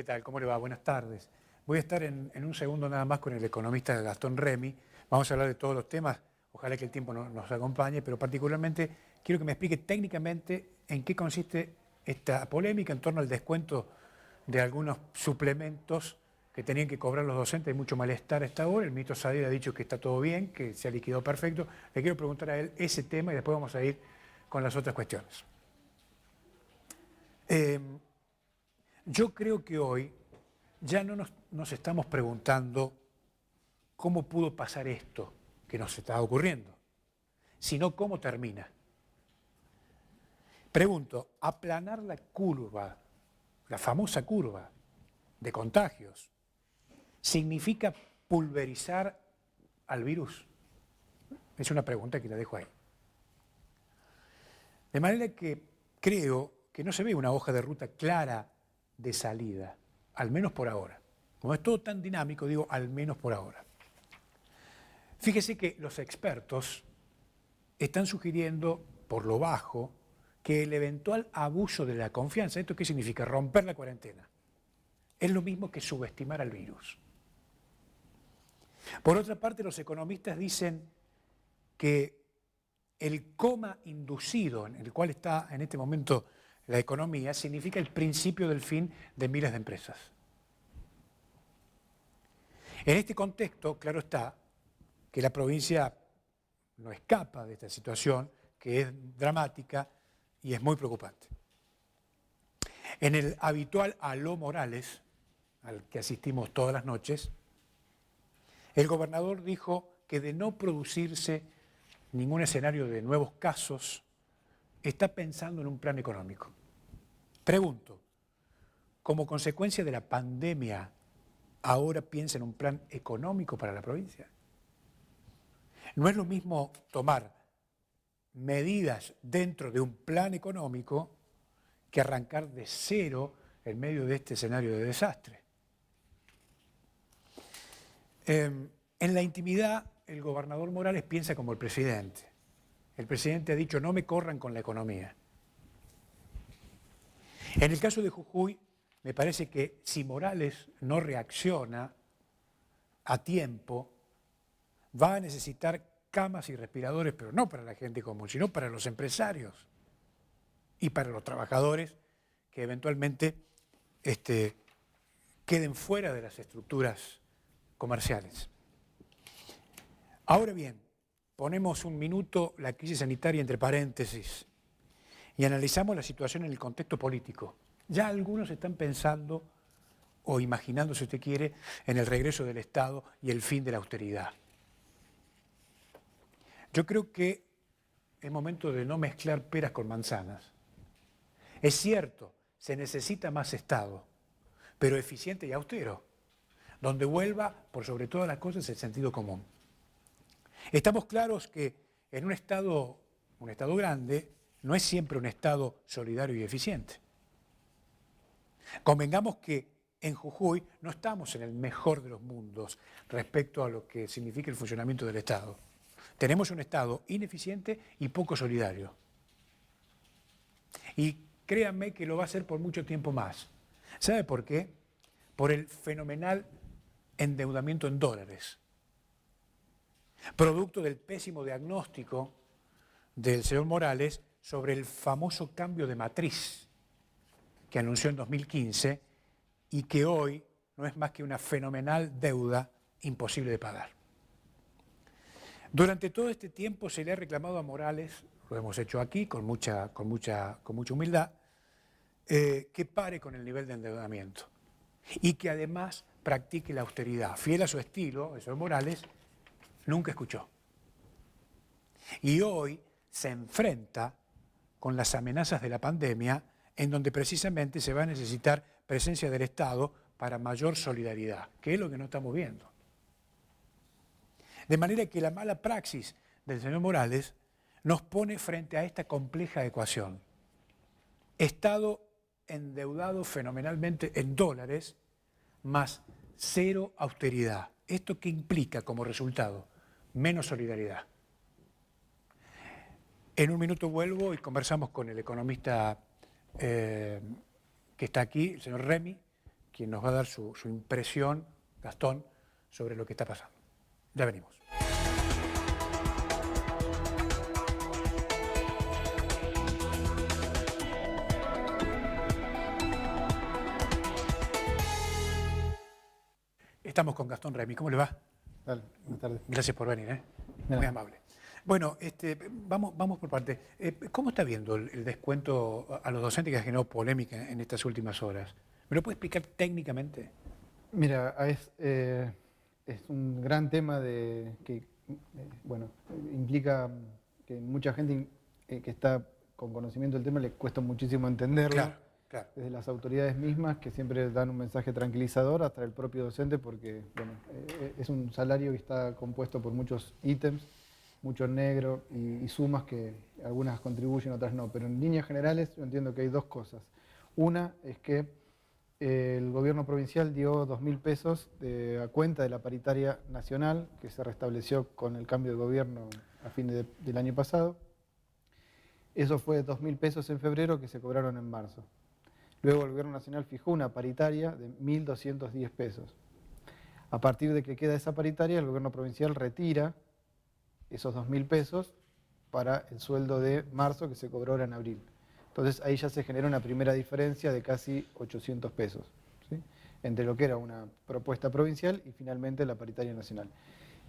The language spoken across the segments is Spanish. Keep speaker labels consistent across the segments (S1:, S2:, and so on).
S1: ¿qué tal? ¿Cómo le va? Buenas tardes. Voy a estar en un segundo nada más con el economista Gastón Remy. Vamos a hablar de todos los temas. Ojalá que el tiempo nos acompañe, pero particularmente quiero que me explique técnicamente en qué consiste esta polémica en torno al descuento de algunos suplementos que tenían que cobrar los docentes. Hay mucho malestar a esta hora. El ministro Sadir ha dicho que está todo bien, que se ha liquidado perfecto. Le quiero preguntar a él ese tema y después vamos a ir con las otras cuestiones. Yo creo que hoy ya no nos estamos preguntando cómo pudo pasar esto que nos está ocurriendo, sino cómo termina. Pregunto, aplanar la curva, la famosa curva de contagios, ¿significa pulverizar al virus? Es una pregunta que la dejo ahí. De manera que creo que no se ve una hoja de ruta clara de salida, al menos por ahora. Como es todo tan dinámico, digo, al menos por ahora. Fíjese que los expertos están sugiriendo, por lo bajo, que el eventual abuso de la confianza, ¿esto qué significa? Romper la cuarentena. Es lo mismo que subestimar al virus. Por otra parte, los economistas dicen que el coma inducido en el cual está en este momento la economía significa el principio del fin de miles de empresas. En este contexto, claro está, que la provincia no escapa de esta situación, que es dramática y es muy preocupante. En el habitual aló Morales, al que asistimos todas las noches, el gobernador dijo que de no producirse ningún escenario de nuevos casos, está pensando en un plan económico. Pregunto, ¿como consecuencia de la pandemia, ahora piensa en un plan económico para la provincia? No es lo mismo tomar medidas dentro de un plan económico que arrancar de cero en medio de este escenario de desastre. En la intimidad, el gobernador Morales piensa como el presidente. El presidente ha dicho, no me corran con la economía. En el caso de Jujuy, me parece que si Morales no reacciona a tiempo, va a necesitar camas y respiradores, pero no para la gente común, sino para los empresarios y para los trabajadores que eventualmente queden fuera de las estructuras comerciales. Ahora bien, ponemos un minuto la crisis sanitaria entre paréntesis y analizamos la situación en el contexto político. Ya algunos están pensando o imaginando, si usted quiere, en el regreso del Estado y el fin de la austeridad. Yo creo que es momento de no mezclar peras con manzanas. Es cierto, se necesita más Estado, pero eficiente y austero, donde vuelva, por sobre todas las cosas, el sentido común. Estamos claros que en un Estado grande, no es siempre un Estado solidario y eficiente. Convengamos que en Jujuy no estamos en el mejor de los mundos respecto a lo que significa el funcionamiento del Estado. Tenemos un Estado ineficiente y poco solidario. Y créanme que lo va a hacer por mucho tiempo más. ¿Sabe por qué? Por el fenomenal endeudamiento en dólares, producto del pésimo diagnóstico del señor Morales sobre el famoso cambio de matriz que anunció en 2015 y que hoy no es más que una fenomenal deuda imposible de pagar. Durante todo este tiempo se le ha reclamado a Morales, lo hemos hecho aquí con mucha humildad, que pare con el nivel de endeudamiento y que además practique la austeridad. Fiel a su estilo, el señor Morales nunca escuchó. Y hoy se enfrenta con las amenazas de la pandemia, en donde precisamente se va a necesitar presencia del Estado para mayor solidaridad, que es lo que no estamos viendo. De manera que la mala praxis del señor Morales nos pone frente a esta compleja ecuación. Estado endeudado fenomenalmente en dólares, más cero austeridad. ¿Esto qué implica como resultado? Menos solidaridad. En un minuto vuelvo y conversamos con el economista que está aquí, el señor Remy, quien nos va a dar su impresión, Gastón, sobre lo que está pasando. Ya venimos. Estamos con Gastón Remy. ¿Cómo le va?
S2: Dale, buenas tardes.
S1: Gracias por venir,
S2: Nada.
S1: Muy amable. Bueno, vamos por parte. ¿Cómo está viendo el descuento a los docentes que ha generado polémica en estas últimas horas? ¿Me lo puede explicar técnicamente?
S2: Mira, es un gran tema que implica que mucha gente que está con conocimiento del tema le cuesta muchísimo entenderlo.
S1: Claro.
S2: Desde las autoridades mismas, que siempre dan un mensaje tranquilizador, hasta el propio docente, porque es un salario que está compuesto por muchos ítems, mucho en negro y sumas que algunas contribuyen, otras no. Pero en líneas generales yo entiendo que hay dos cosas. Una es que el gobierno provincial dio 2.000 pesos a cuenta de la paritaria nacional, que se restableció con el cambio de gobierno a fin del año pasado. Eso fue 2.000 pesos en febrero que se cobraron en marzo. Luego el gobierno nacional fijó una paritaria de 1.210 pesos. A partir de que queda esa paritaria, el gobierno provincial retira esos 2.000 pesos para el sueldo de marzo que se cobró ahora en abril. Entonces ahí ya se genera una primera diferencia de casi 800 pesos, ¿sí? Entre lo que era una propuesta provincial y finalmente la paritaria nacional.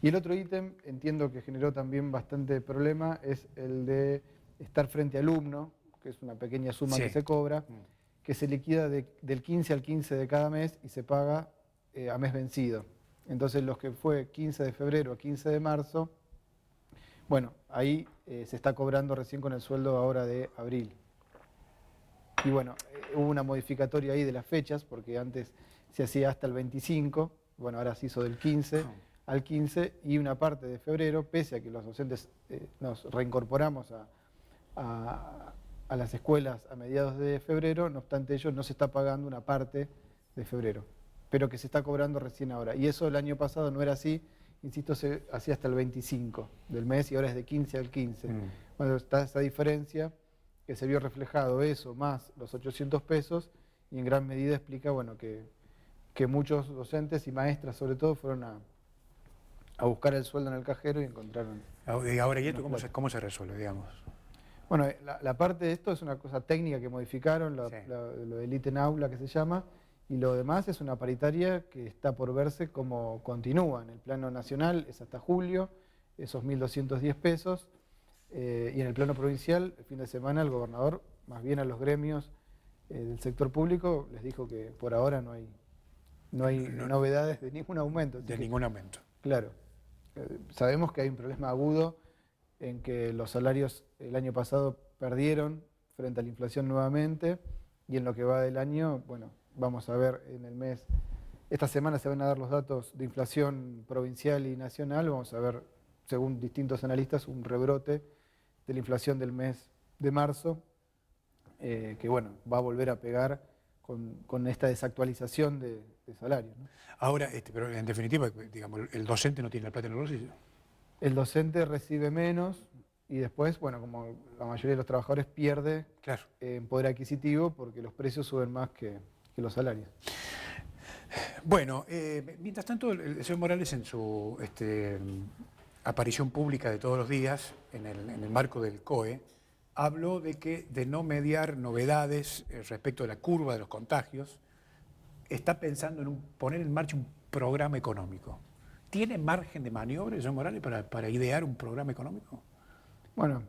S2: Y el otro ítem, entiendo que generó también bastante problema, es el de estar frente alumno, que es una pequeña suma que se cobra, que se liquida del 15 al 15 de cada mes y se paga a mes vencido. Entonces los que fue 15 de febrero a 15 de marzo, bueno, ahí se está cobrando recién con el sueldo ahora de abril. Y bueno, hubo una modificatoria ahí de las fechas, porque antes se hacía hasta el 25, bueno, ahora se hizo del 15 al 15, y una parte de febrero, pese a que los docentes nos reincorporamos a las escuelas a mediados de febrero, no obstante ello no se está pagando una parte de febrero, pero que se está cobrando recién ahora. Y eso el año pasado no era así, insisto, se hacía hasta el 25 del mes y ahora es de 15 al 15. Bueno, está esa diferencia que se vio reflejado eso más los 800 pesos y en gran medida explica bueno, que muchos docentes y maestras sobre todo fueron a buscar el sueldo en el cajero y encontraron...
S1: Y ahora, ¿y esto cómo se resuelve, digamos?
S2: Bueno, la parte de esto es una cosa técnica que modificaron, lo del ítem aula que se llama, y lo demás es una paritaria que está por verse cómo continúa. En el plano nacional es hasta julio, esos 1.210 pesos, y en el plano provincial, el fin de semana, el gobernador, más bien a los gremios del sector público, les dijo que por ahora no hay novedades de ningún aumento.
S1: De ningún aumento.
S2: Claro. Sabemos que hay un problema agudo en que los salarios el año pasado perdieron frente a la inflación nuevamente, y en lo que va del año, bueno, vamos a ver en el mes, esta semana se van a dar los datos de inflación provincial y nacional, vamos a ver, según distintos analistas, un rebrote de la inflación del mes de marzo, que bueno, va a volver a pegar con esta desactualización de salarios, ¿no?
S1: Ahora, pero en definitiva, digamos, el docente no tiene la plata en el bolsillo.
S2: El docente recibe menos y después, bueno, como la mayoría de los trabajadores pierde en poder adquisitivo porque los precios suben más que los salarios.
S1: Bueno, mientras tanto, el señor Morales en su aparición pública de todos los días, en el marco del COE, habló de no mediar novedades respecto de la curva de los contagios, está pensando en poner en marcha un programa económico. ¿Tiene margen de maniobra, señor Morales, para idear un programa económico?
S2: Bueno,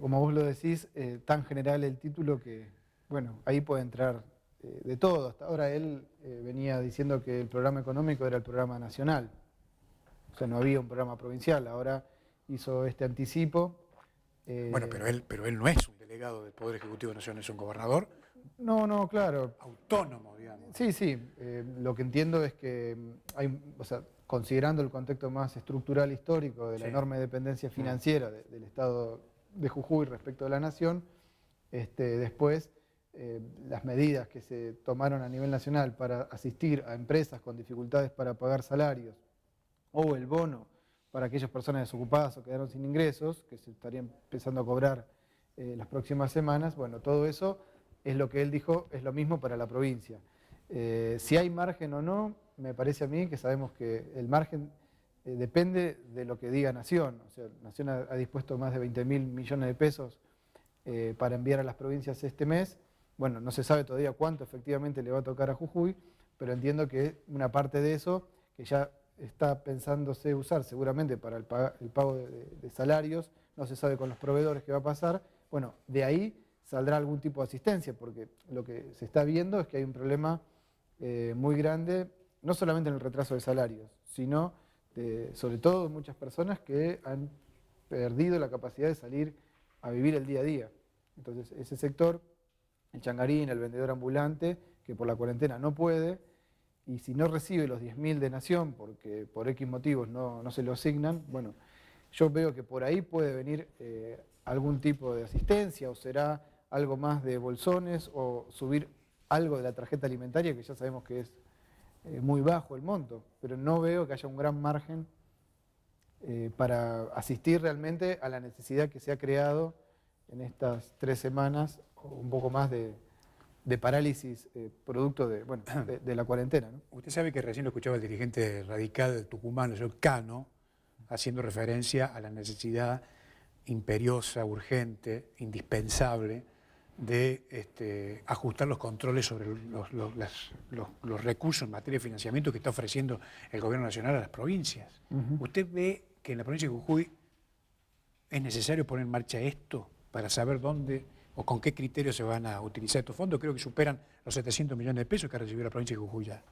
S2: como vos lo decís, tan general el título que, bueno, ahí puede entrar de todo. Hasta ahora él venía diciendo que el programa económico era el programa nacional. O sea, no había un programa provincial. Ahora hizo este anticipo.
S1: Bueno, pero él no es un delegado del Poder Ejecutivo Nacional, es un gobernador.
S2: No, claro.
S1: Autónomo, digamos.
S2: Sí. Lo que entiendo es que considerando el contexto más estructural histórico de la enorme dependencia financiera del Estado de Jujuy respecto de la nación, después las medidas que se tomaron a nivel nacional para asistir a empresas con dificultades para pagar salarios, o el bono para aquellas personas desocupadas o quedaron sin ingresos, que se estarían empezando a cobrar las próximas semanas, bueno, todo eso es lo que él dijo, es lo mismo para la provincia. Si hay margen o no, me parece a mí que sabemos que el margen depende de lo que diga Nación. O sea, Nación ha dispuesto más de 20.000 millones de pesos para enviar a las provincias este mes. Bueno, no se sabe todavía cuánto efectivamente le va a tocar a Jujuy, pero entiendo que una parte de eso, que ya está pensándose usar seguramente para el pago de salarios, no se sabe con los proveedores qué va a pasar. Bueno, de ahí saldrá algún tipo de asistencia, porque lo que se está viendo es que hay un problema muy grande, no solamente en el retraso de salarios, sino sobre todo de muchas personas que han perdido la capacidad de salir a vivir el día a día. Entonces, ese sector, el changarín, el vendedor ambulante, que por la cuarentena no puede, y si no recibe los 10.000 de Nación, porque por X motivos no se lo asignan, bueno, yo veo que por ahí puede venir algún tipo de asistencia, o será algo más de bolsones, o subir algo de la tarjeta alimentaria, que ya sabemos que es muy bajo el monto, pero no veo que haya un gran margen para asistir realmente a la necesidad que se ha creado en estas 3 semanas, o un poco más de parálisis producto de la cuarentena, ¿no?
S1: Usted sabe que recién lo escuchaba el dirigente radical de Tucumán, el señor Cano, haciendo referencia a la necesidad imperiosa, urgente, indispensable de ajustar los controles sobre los recursos en materia de financiamiento que está ofreciendo el gobierno nacional a las provincias. ¿Usted ve que en la provincia de Jujuy es necesario poner en marcha esto para saber dónde o con qué criterios se van a utilizar estos fondos? Creo que superan los 700 millones de pesos que ha recibido la provincia de Jujuy ya.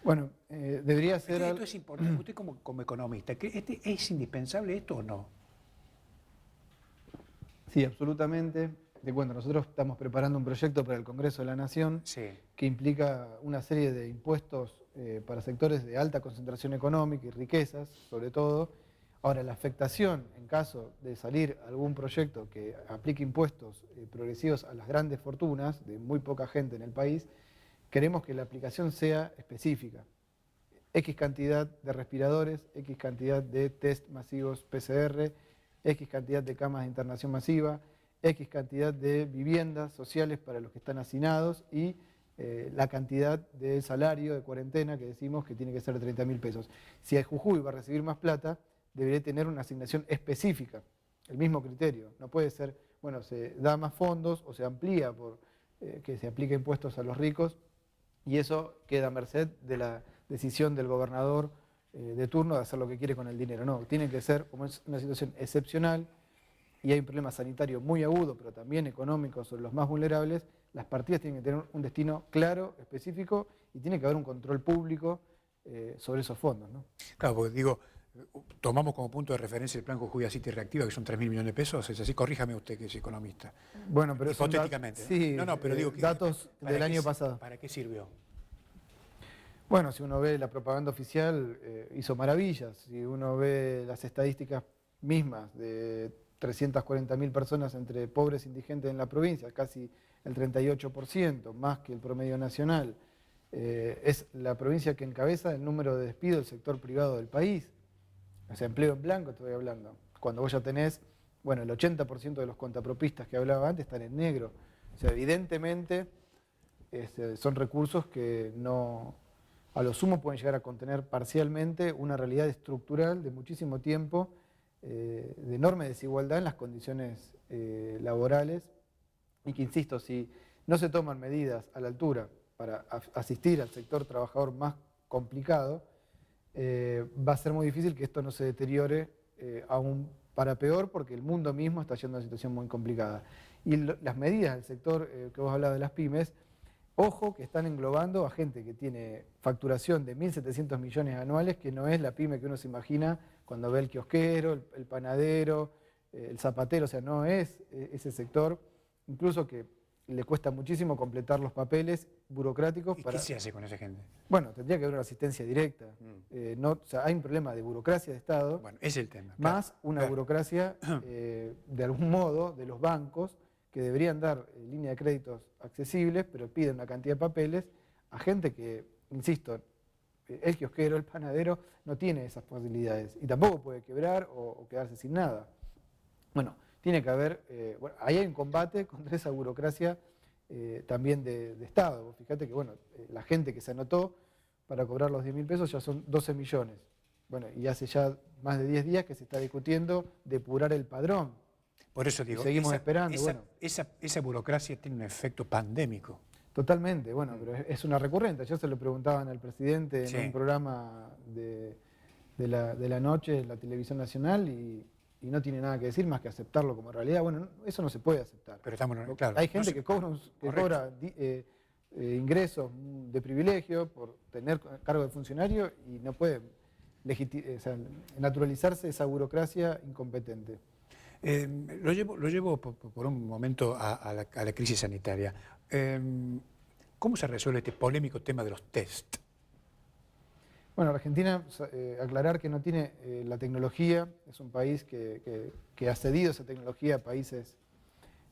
S2: Bueno, debería ser...
S1: Esto es importante. Usted como economista, ¿es indispensable esto o no?
S2: Sí, absolutamente. De cuenta, nosotros estamos preparando un proyecto para el Congreso de la Nación que implica una serie de impuestos para sectores de alta concentración económica y riquezas, sobre todo. Ahora, la afectación en caso de salir algún proyecto que aplique impuestos progresivos a las grandes fortunas de muy poca gente en el país, queremos que la aplicación sea específica. X cantidad de respiradores, X cantidad de test masivos PCR, X cantidad de camas de internación masiva, X cantidad de viviendas sociales para los que están hacinados y la cantidad de salario de cuarentena que decimos que tiene que ser de 30.000 pesos. Si el Jujuy va a recibir más plata, debería tener una asignación específica, el mismo criterio. No puede ser, bueno, se da más fondos o se amplía por que se aplique impuestos a los ricos y eso queda a merced de la decisión del gobernador de turno de hacer lo que quiere con el dinero. No, tiene que ser, como es una situación excepcional y hay un problema sanitario muy agudo, pero también económico sobre los más vulnerables, las partidas tienen que tener un destino claro, específico, y tiene que haber un control público sobre esos fondos, ¿no?
S1: Claro, porque digo, tomamos como punto de referencia el plan Jujuy City Reactiva, que son 3.000 millones de pesos, es así, corríjame usted que es economista.
S2: Bueno, pero
S1: hipotéticamente.
S2: Sí,
S1: no, pero digo,
S2: datos del año pasado.
S1: ¿Para qué sirvió?
S2: Bueno, si uno ve la propaganda oficial, hizo maravillas. Si uno ve las estadísticas mismas de 340.000 personas entre pobres e indigentes en la provincia, casi el 38%, más que el promedio nacional. Es la provincia que encabeza el número de despidos del sector privado del país. O sea, empleo en blanco estoy hablando. Cuando vos ya tenés, bueno, el 80% de los contapropistas que hablaba antes están en negro. O sea, evidentemente son recursos que no, a lo sumo pueden llegar a contener parcialmente una realidad estructural de muchísimo tiempo, de enorme desigualdad en las condiciones laborales y que, insisto, si no se toman medidas a la altura para asistir al sector trabajador más complicado, va a ser muy difícil que esto no se deteriore aún para peor, porque el mundo mismo está yendo a una situación muy complicada. Y las medidas del sector que vos hablabas de las pymes, ojo que están englobando a gente que tiene facturación de 1.700 millones anuales, que no es la pyme que uno se imagina cuando ve el kiosquero, el panadero, el zapatero, o sea, no es ese sector, incluso que le cuesta muchísimo completar los papeles burocráticos.
S1: ¿Y qué se hace con esa gente?
S2: Bueno, tendría que haber una asistencia directa. O sea, hay un problema de burocracia de Estado.
S1: Bueno, ese es el tema.
S2: Más una burocracia, de algún modo, de los bancos, que deberían dar línea de créditos accesibles, pero piden una cantidad de papeles a gente que, insisto, el kiosquero, el panadero, no tiene esas posibilidades. Y tampoco puede quebrar o quedarse sin nada. Bueno, tiene que haber, ahí hay un combate contra esa burocracia también de Estado. Vos fíjate que, bueno, la gente que se anotó para cobrar los 10.000 pesos ya son 12 millones. Bueno, y hace ya más de 10 días que se está discutiendo depurar el padrón.
S1: Por eso digo,
S2: Y seguimos esperando.
S1: Esa burocracia tiene un efecto pandémico.
S2: Totalmente, bueno, pero es una recurrente. Ayer se lo preguntaban al presidente en un programa de la noche en la televisión nacional y no tiene nada que decir más que aceptarlo como realidad. Bueno, eso no se puede aceptar.
S1: Pero estamos, claro,
S2: hay gente que cobra ingresos de privilegio por tener cargo de funcionario y no puede naturalizarse esa burocracia incompetente.
S1: Lo llevo por un momento a la crisis sanitaria. ¿Cómo se resuelve este polémico tema de los test?
S2: Bueno, Argentina, aclarar que no tiene la tecnología, es un país que ha cedido esa tecnología a países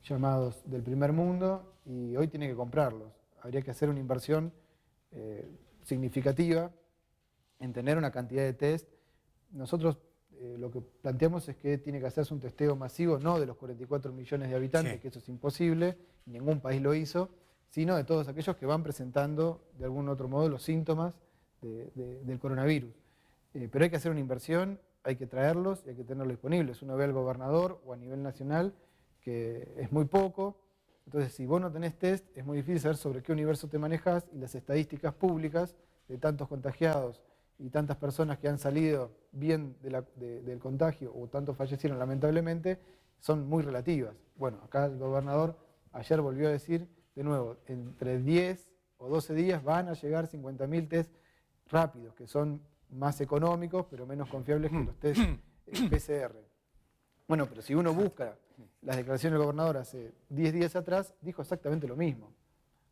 S2: llamados del primer mundo y hoy tiene que comprarlos. Habría que hacer una inversión significativa en tener una cantidad de test. Nosotros lo que planteamos es que tiene que hacerse un testeo masivo, no de los 44 millones de habitantes, sí, que eso es imposible, ningún país lo hizo, sino de todos aquellos que van presentando de algún otro modo los síntomas del coronavirus. Pero hay que hacer una inversión, hay que traerlos y hay que tenerlos disponibles. Uno ve al gobernador o a nivel nacional que es muy poco. Entonces, si vos no tenés test, es muy difícil saber sobre qué universo te manejás y las estadísticas públicas de tantos contagiados y tantas personas que han salido bien del contagio o tantos fallecieron lamentablemente, son muy relativas. Bueno, acá el gobernador ayer volvió a decir, de nuevo, entre 10 o 12 días van a llegar 50.000 test rápidos, que son más económicos, pero menos confiables que los test PCR. Bueno, pero si uno busca las declaraciones del gobernador hace 10 días atrás, dijo exactamente lo mismo.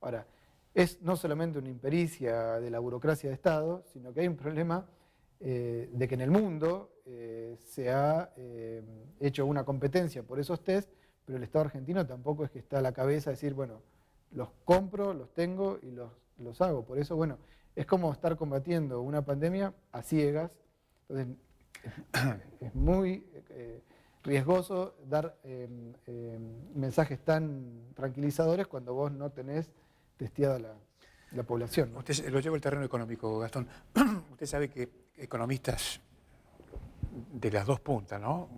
S2: Ahora, es no solamente una impericia de la burocracia de Estado, sino que hay un problema de que en el mundo se ha hecho una competencia por esos test, pero el Estado argentino tampoco es que está a la cabeza de decir, bueno, los compro, los tengo y los hago. Por eso, bueno, es como estar combatiendo una pandemia a ciegas. Entonces, es muy riesgoso dar mensajes tan tranquilizadores cuando vos no tenés testeada la población, ¿no?
S1: Usted lo lleva al terreno económico, Gastón. Usted sabe que economistas de las dos puntas, ¿no?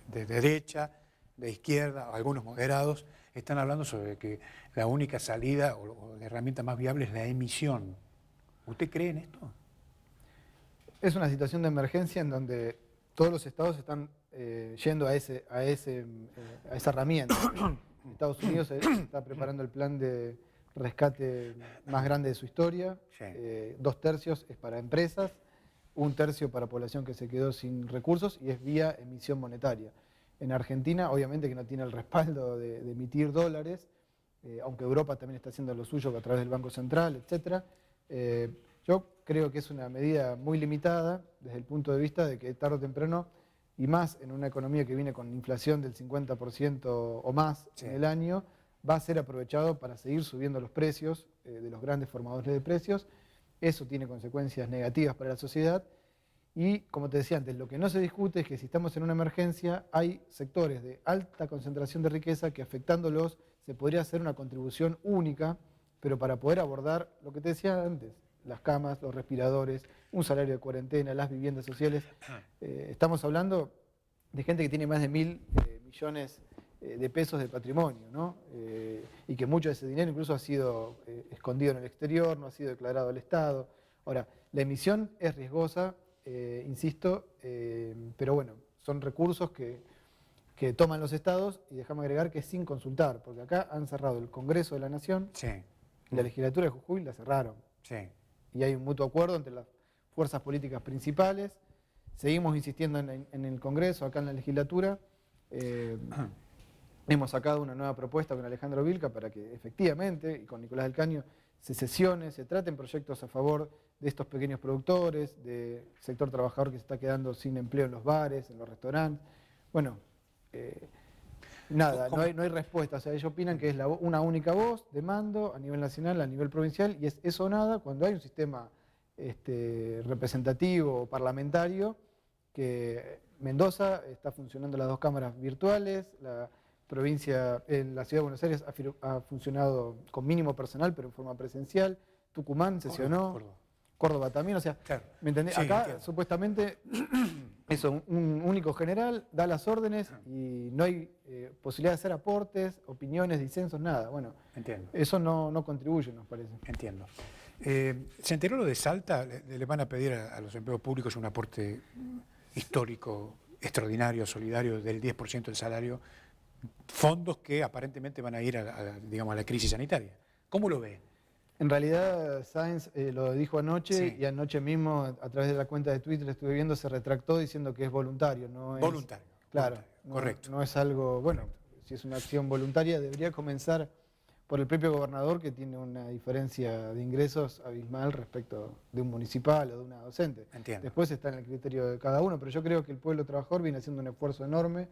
S1: De derecha, de izquierda, algunos moderados, están hablando sobre que la única salida o la herramienta más viable es la emisión. ¿Usted cree en esto?
S2: Es una situación de emergencia en donde todos los estados están yendo a esa herramienta. Estados Unidos está preparando el plan de rescate más grande de su historia. Sí. 2/3 es para empresas, 1/3 para población que se quedó sin recursos y es vía emisión monetaria. En Argentina, obviamente que no tiene el respaldo de emitir dólares, aunque Europa también está haciendo lo suyo a través del Banco Central, etc. Yo creo que es una medida muy limitada desde el punto de vista de que tarde o temprano, y más en una economía que viene con inflación del 50% o más, sí, en el año, va a ser aprovechado para seguir subiendo los precios de los grandes formadores de precios. Eso tiene consecuencias negativas para la sociedad. Y, como te decía antes, lo que no se discute es que si estamos en una emergencia, hay sectores de alta concentración de riqueza que afectándolos se podría hacer una contribución única, pero para poder abordar lo que te decía antes, las camas, los respiradores, un salario de cuarentena, las viviendas sociales. Estamos hablando de gente que tiene más de 1.000 millones de pesos de patrimonio, ¿no? Y que mucho de ese dinero incluso ha sido escondido en el exterior, no ha sido declarado al Estado. Ahora, la emisión es riesgosa, insisto, pero bueno, son recursos que toman los estados y déjame agregar que es sin consultar, porque acá han cerrado el Congreso de la Nación, sí, la legislatura de Jujuy la cerraron. Sí. Y hay un mutuo acuerdo entre las fuerzas políticas principales. Seguimos insistiendo en el Congreso, acá en la legislatura. Hemos sacado una nueva propuesta con Alejandro Vilca para que efectivamente, y con Nicolás del Caño, se sesione, se traten proyectos a favor de estos pequeños productores, del sector trabajador que se está quedando sin empleo en los bares, en los restaurantes. Bueno, nada, no hay respuesta. O sea, ellos opinan que es una única voz de mando a nivel nacional, a nivel provincial, y es eso o nada cuando hay un sistema representativo o parlamentario que Mendoza está funcionando las 2 cámaras virtuales, provincia, en la ciudad de Buenos Aires ha funcionado con mínimo personal, pero en forma presencial. Tucumán sesionó. Córdoba también, o sea,
S1: claro.
S2: ¿me entendés?
S1: Sí,
S2: acá
S1: entiendo.
S2: Supuestamente eso, un único general da las órdenes y no hay posibilidad de hacer aportes, opiniones, disensos, nada. Bueno,
S1: Entiendo.
S2: eso no contribuye, nos parece.
S1: Entiendo. ¿Se enteró lo de Salta? Le van a pedir a los empleados públicos un aporte histórico, extraordinario, solidario, del 10% del salario, fondos que aparentemente van a ir digamos, a la crisis sanitaria. ¿Cómo lo ve?
S2: En realidad, Sáenz lo dijo anoche,
S1: Sí.
S2: y anoche mismo, a través de la cuenta de Twitter, estuve viendo, se retractó diciendo que es voluntario.
S1: Voluntario.
S2: Claro,
S1: voluntario, correcto.
S2: No es algo, bueno, si es una acción voluntaria, debería comenzar por el propio gobernador, que tiene una diferencia de ingresos abismal respecto de un municipal o de una docente.
S1: Entiendo.
S2: Después está en el criterio de cada uno, pero yo creo que el pueblo trabajador viene haciendo un esfuerzo enorme,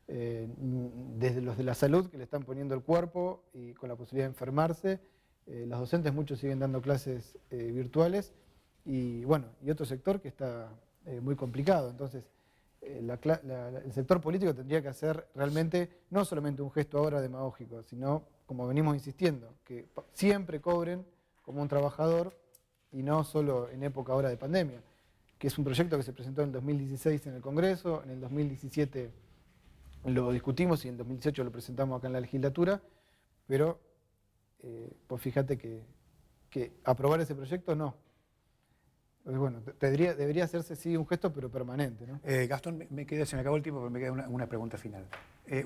S2: desde los de la salud, que le están poniendo el cuerpo y con la posibilidad de enfermarse. Los docentes, muchos siguen dando clases virtuales, y bueno, y otro sector que está muy complicado. Entonces, el sector político tendría que hacer realmente no solamente un gesto ahora demagógico, sino, como venimos insistiendo, que siempre cobren como un trabajador y no solo en época ahora de pandemia, que es un proyecto que se presentó en el 2016 en el Congreso, en el 2017 lo discutimos y en el 2018 lo presentamos acá en la legislatura, pero pues fíjate que aprobar ese proyecto no. Entonces, bueno, debería hacerse sí un gesto, pero permanente, ¿no?
S1: Gastón, se me acabó el tiempo, pero me queda una pregunta final.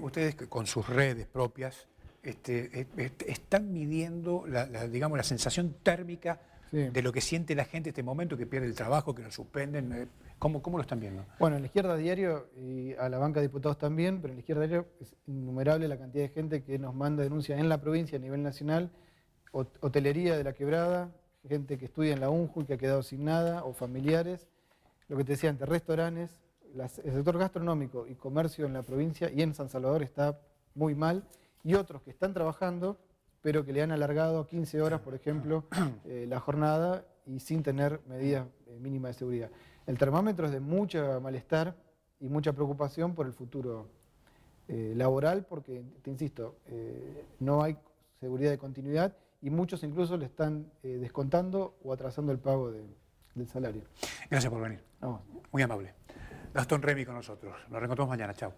S1: Ustedes con sus redes propias están midiendo digamos, la sensación térmica de lo que siente la gente en este momento, que pierde el trabajo, que lo suspenden. ¿Cómo lo están viendo?
S2: Bueno, en la Izquierda Diario y a la banca de diputados también, pero en la Izquierda Diario es innumerable la cantidad de gente que nos manda denuncias en la provincia a nivel nacional, hotelería de la Quebrada, gente que estudia en la UNJU y que ha quedado sin nada, o familiares, lo que te decía antes, restaurantes, el sector gastronómico y comercio en la provincia y en San Salvador está muy mal, y otros que están trabajando, pero que le han alargado a 15 horas, por ejemplo, la jornada, y sin tener medidas mínimas de seguridad. El termómetro es de mucho malestar y mucha preocupación por el futuro laboral, porque, te insisto, no hay seguridad de continuidad, y muchos incluso le están descontando o atrasando el pago del salario.
S1: Gracias por venir.
S2: Vamos.
S1: Muy amable. Gastón Remy con nosotros. Nos reencontramos mañana. Chao.